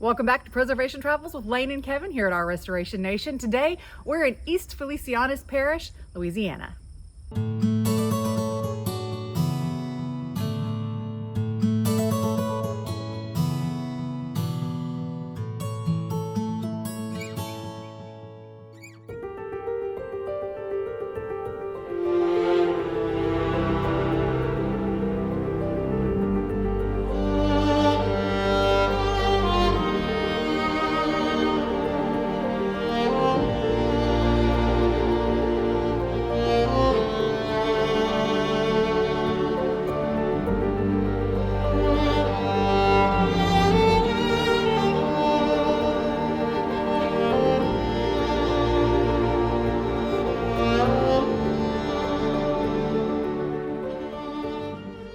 Welcome back to Preservation Travels with Lane and Kevin here at our Restoration Nation. Today, we're in East Felicianas Parish, Louisiana.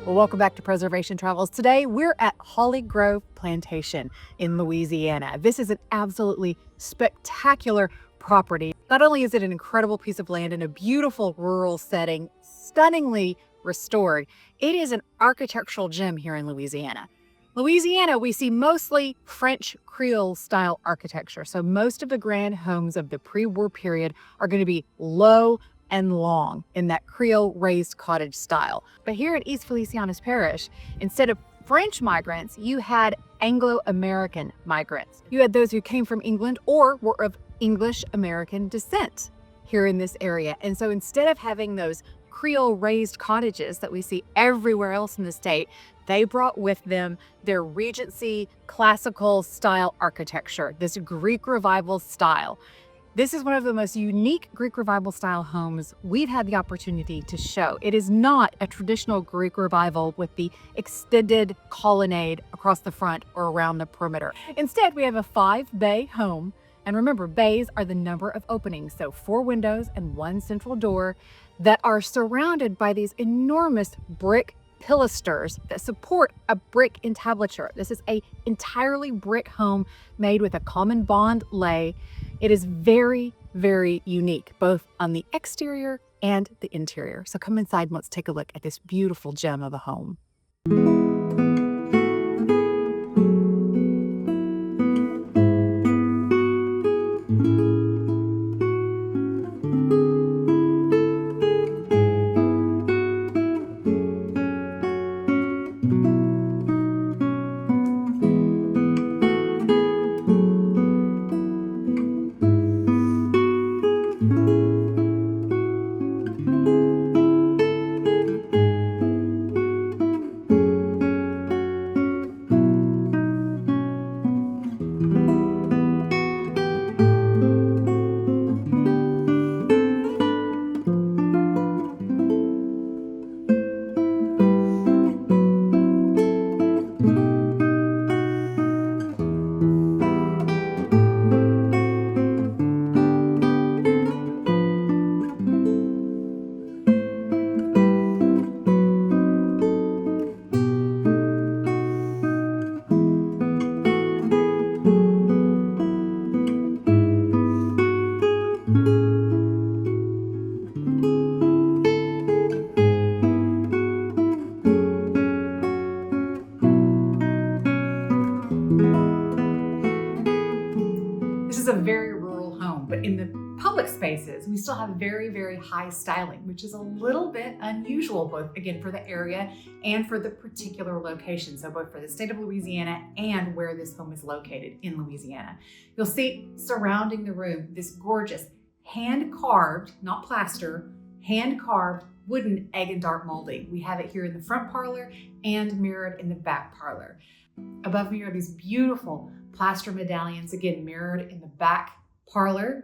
Well, welcome back to Preservation Travels. Today, we're at Holly Grove Plantation in Louisiana. This is an absolutely spectacular property. Not only is it an incredible piece of land in a beautiful rural setting, stunningly restored, it is an architectural gem here in Louisiana. Louisiana, we see mostly French Creole style architecture. So most of the grand homes of the pre-war period are going to be low and long in that Creole raised cottage style. But here at East Felicianas Parish, instead of French migrants, you had Anglo-American migrants. You had those who came from England or were of English-American descent here in this area. And so instead of having those Creole raised cottages that we see everywhere else in the state, they brought with them their Regency classical style architecture, this Greek Revival style. This is one of the most unique Greek Revival style homes we've had the opportunity to show. It is not a traditional Greek Revival with the extended colonnade across the front or around the perimeter. Instead, we have a 5-bay home. And remember, bays are the number of openings. So 4 windows and 1 central door that are surrounded by these enormous brick pilasters that support a brick entablature. This is an entirely brick home made with a common bond lay. It is very, very unique, both on the exterior and the interior. So come inside and let's take a look at this beautiful gem of a home. This is a very rural home, but in the public spaces, we still have very, very high styling, which is a little bit unusual, both again for the area and for the particular location. So both for the state of Louisiana and where this home is located in Louisiana. You'll see surrounding the room, this gorgeous hand-carved, not plaster, hand-carved wooden egg and dart molding. We have it here in the front parlor and mirrored in the back parlor. Above me are these beautiful plaster medallions, again, mirrored in the back parlor.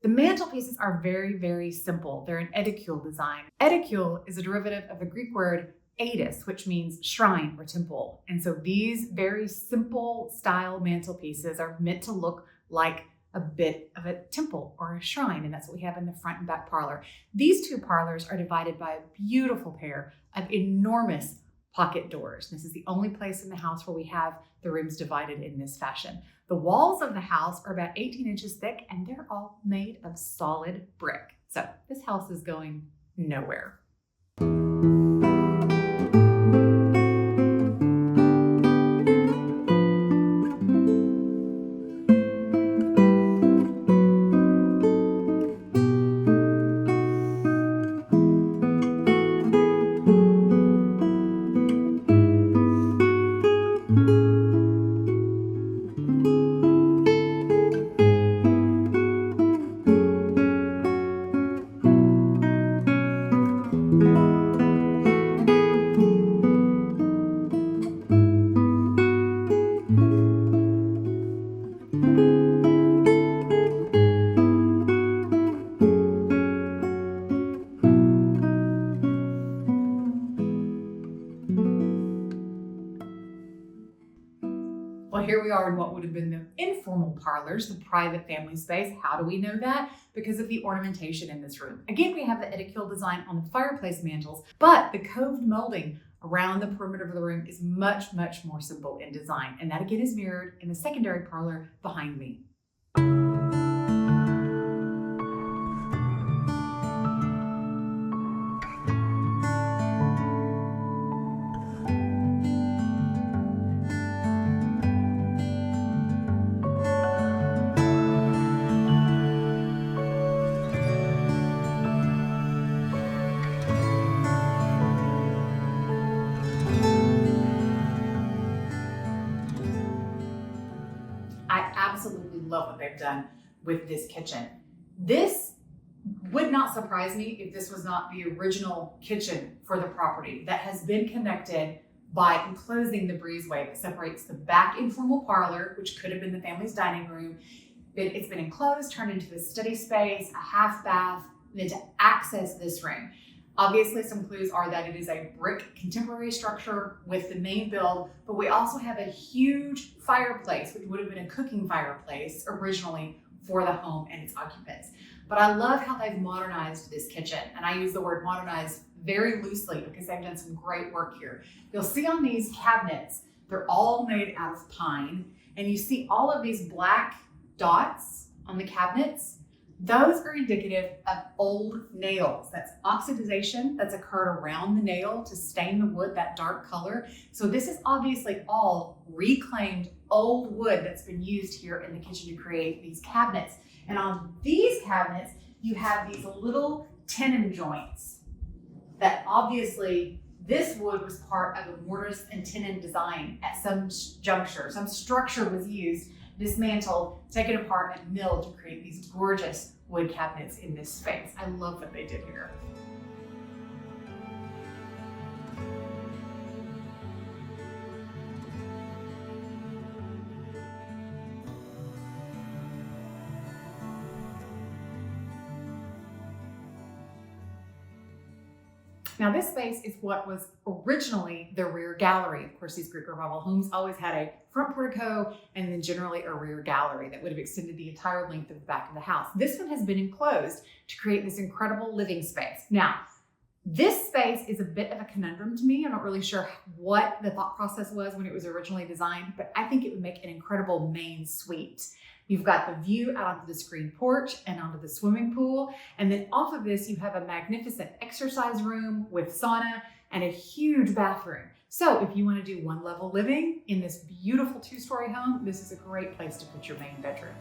The mantelpieces are very, very simple. They're an edicule design. Edicule is a derivative of the Greek word edis, which means shrine or temple. And so these very simple style mantelpieces are meant to look like a bit of a temple or a shrine, and that's what we have in the front and back parlor. These 2 parlors are divided by a beautiful pair of enormous pocket doors. This is the only place in the house where we have the rooms divided in this fashion. The walls of the house are about 18 inches thick and they're all made of solid brick. So this house is going nowhere. would have been the informal parlors, the private family space. How do we know that? Because of the ornamentation in this room. Again, we have the Etikil design on the fireplace mantles, but the coved molding around the perimeter of the room is much, much more simple in design. And that again is mirrored in the secondary parlor behind me. I absolutely love what they've done with this kitchen. This would not surprise me if this was not the original kitchen for the property that has been connected by enclosing the breezeway that separates the back informal parlor, which could have been the family's dining room. It's been enclosed, turned into a study space, a half bath, and then to access this room. Obviously, some clues are that it is a brick contemporary structure with the main build, but we also have a huge fireplace, which would have been a cooking fireplace originally for the home and its occupants. But I love how they've modernized this kitchen, and I use the word modernized very loosely because they've done some great work here. You'll see on these cabinets, they're all made out of pine, and you see all of these black dots on the cabinets. Those are indicative of old nails. That's oxidization that's occurred around the nail to stain the wood that dark color. So this is obviously all reclaimed old wood that's been used here in the kitchen to create these cabinets. And on these cabinets, you have these little tenon joints that obviously this wood was part of a mortise and tenon design at some juncture. Some structure was used, dismantled, taken apart, and milled to create these gorgeous wood cabinets in this space. I love what they did here. Now this space is what was originally the rear gallery. Of course, these Greek Revival homes always had a front portico and then generally a rear gallery that would have extended the entire length of the back of the house. This one has been enclosed to create this incredible living space. Now, this space is a bit of a conundrum to me. I'm not really sure what the thought process was when it was originally designed, but I think it would make an incredible main suite. You've got the view out onto the screen porch and onto the swimming pool. And then off of this, you have a magnificent exercise room with sauna and a huge bathroom. So if you want to do one level living in this beautiful 2-story home, this is a great place to put your main bedroom.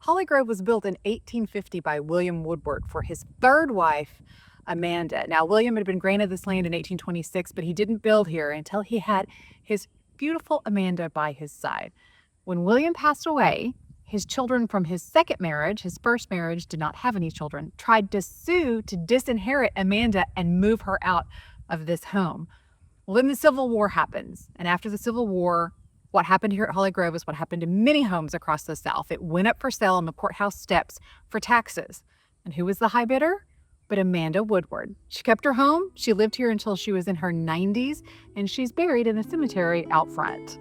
Holly Grove was built in 1850 by William Woodward for his third wife, Amanda. Now, William had been granted this land in 1826, but he didn't build here until he had his beautiful Amanda by his side. When William passed away, his children from his second marriage, his first marriage, did not have any children, tried to sue to disinherit Amanda and move her out of this home. Well, then the Civil War happens. And after the Civil War, what happened here at Holly Grove is what happened to many homes across the South. It went up for sale on the courthouse steps for taxes. And who was the high bidder? But Amanda Woodward. She kept her home. She lived here until she was in her 90s, and she's buried in the cemetery out front.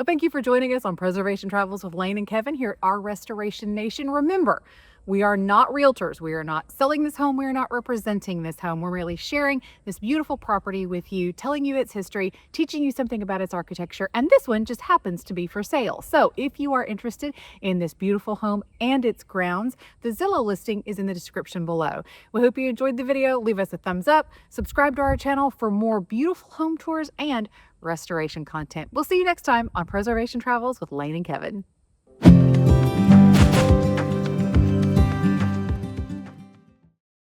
Well, thank you for joining us on Preservation Travels with Lane and Kevin here at our Restoration Nation. Remember, we are not realtors. We are not selling this home. We are not representing this home. We're really sharing this beautiful property with you, telling you its history, teaching you something about its architecture, and this one just happens to be for sale. So if you are interested in this beautiful home and its grounds, the Zillow listing is in the description below. We hope you enjoyed the video. Leave us a thumbs up, subscribe to our channel for more beautiful home tours and restoration content. We'll see you next time on Preservation Travels with Lane and Kevin.